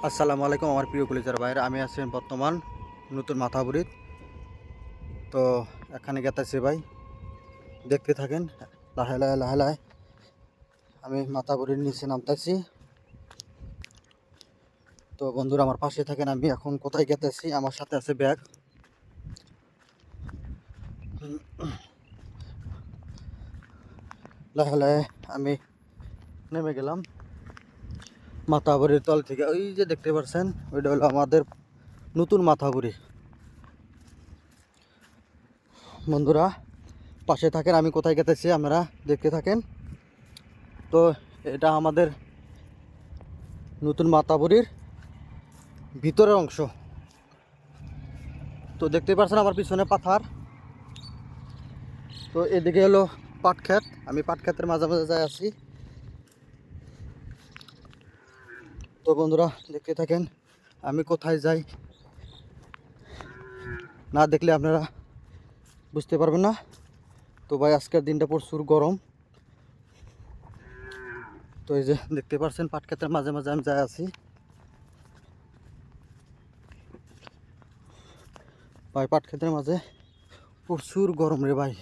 আসসালামু আলাইকুম আমার প্রিয় কলিজার ভাইরা, আমি আছি বর্তমান নতুন মাথাবুড়িত। তো এখানে গেতেছি ভাই, দেখতে থাকেন। লাহে লাহে লাহে লাহে আমি মাথাবুড়ির নিচে নামতেছি। তো বন্ধুরা আমার পাশে থাকেন। আমি এখন কোথায় গেতেছি, আমার সাথে আছে ব্যাগ। লাহে লাহে আমি নেমে গেলাম মাথাবুড়ির তল থেকে। ওই যে দেখতে পাচ্ছেন, ওইটা হলো আমাদের নতুন মাথাবুড়ি। বন্ধুরা পাশে থাকেন, আমি কোথায় গেতেছি আপনারা দেখতে থাকেন। তো এটা আমাদের নতুন মাতাবুরির ভিতরের অংশ। তো দেখতে পাচ্ছেন আমার পিছনে পাথার। তো এদিকে হলো পাট ক্ষেত, আমি পাট ক্ষেতের মাঝে মাঝে যাই আছি। তো বন্ধুরা দেখতে থাকেন আমি কোথায় যাই, না দেখলে আপনারা বুঝতে পারবেন না। তো ভাই আজকের দিনটা প্রচুর গরম। তো এই যে দেখতে পাচ্ছেন পাট ক্ষেতের মাঝে মাঝে আমি যাই আছি। ভাই পাট ক্ষেতের মাঝে প্রচুর গরম রে ভাই,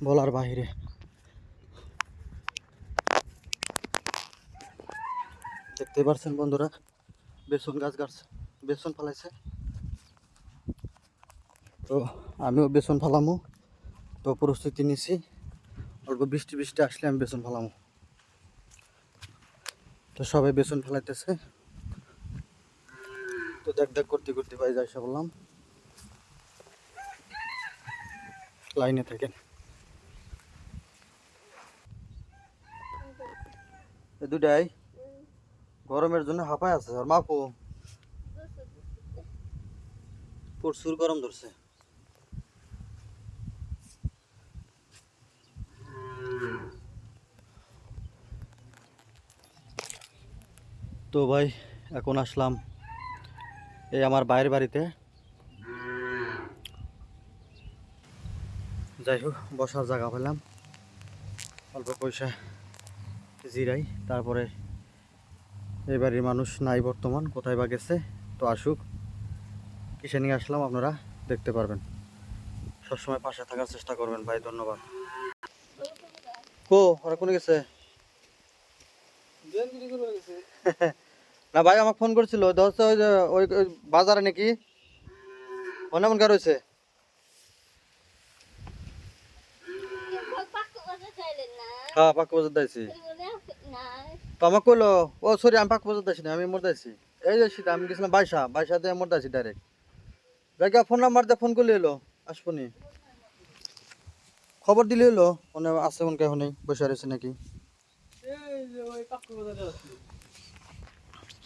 বলার বাহিরে। দেখতে পাচ্ছেন বন্ধুরা বেসন গাছ বেসন ফলাইছে। তো আমিও বেসন ফালামো, তো প্রস্তুতি নিছি। অল্প বৃষ্টি বৃষ্টি আসলে আমি বেসন ফালামো। তো সবাই বেসন ফেলাইতেছে। তো দেখ দেখ করতে করতে ভাই যাই বললাম লাইনে থাকেন। এই দুটাই গরমের জন্য হাঁপায় আছে। আর মাপো প্রচুর গরম ধরছে। তো ভাই এখন আসলাম এই আমার বাইরের বাড়িতে। যাই হোক বসার জায়গা পেলাম, অল্প পয়সা জিরাই। তারপরে এই বাড়ির মানুষ নাই বর্তমান, কোথায় বা গেছে। তো আসুক, কিসে নিয়ে আসলাম আপনারা দেখতে পারবেন। সবসময় পাশে থাকার চেষ্টা করবেন ভাই, ধন্যবাদ। কো ওরা কোনে গেছে? না ভাই আমাকে ফোন করছিল, ধরছে ওই যে ওই বাজারে নাকি মনে মন কার হয়েছে। হ্যাঁ পাক্কা বাজার দিয়েছি। তো আমাকে কইলো ও সরি আমি পাক্কা বাজার দিয়েছি না, আমি মোর দিয়েছি। এই যে সেটা আমি গেছিলাম বাইশা দিয়ে মোর দিয়েছি ডাইরেক্ট। জায়গা ফোন নাম্বার দিয়ে ফোন করলে এলো আসবনি, খবর দিলে এলো মনে আছে মনে কেউ নেই, বসে রয়েছে নাকি।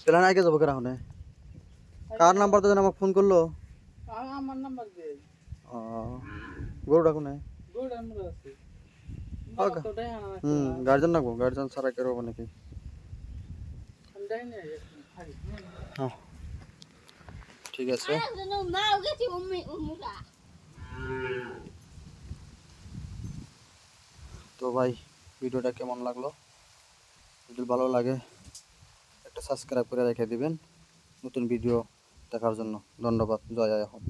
পেলান আগে যাবো কেন হনে, কার নাম্বার তো আমাকে ফোন করলো। আমার নাম্বার দে। ও গরুটা কোনে? গোড়ার মধ্যে আছে। গার্জেন নাকবো, গার্জেন ছাড়া কেউ হবো নাকি। হ্যাঁ ঠিক আছে। তো ভাই ভিডিওটা কেমন লাগলো, যদি ভালো লাগে একটা সাবস্ক্রাইব করে রেখে দিবেন নতুন ভিডিও দেখার জন্য। ধন্যবাদ। জয় আই হোপ।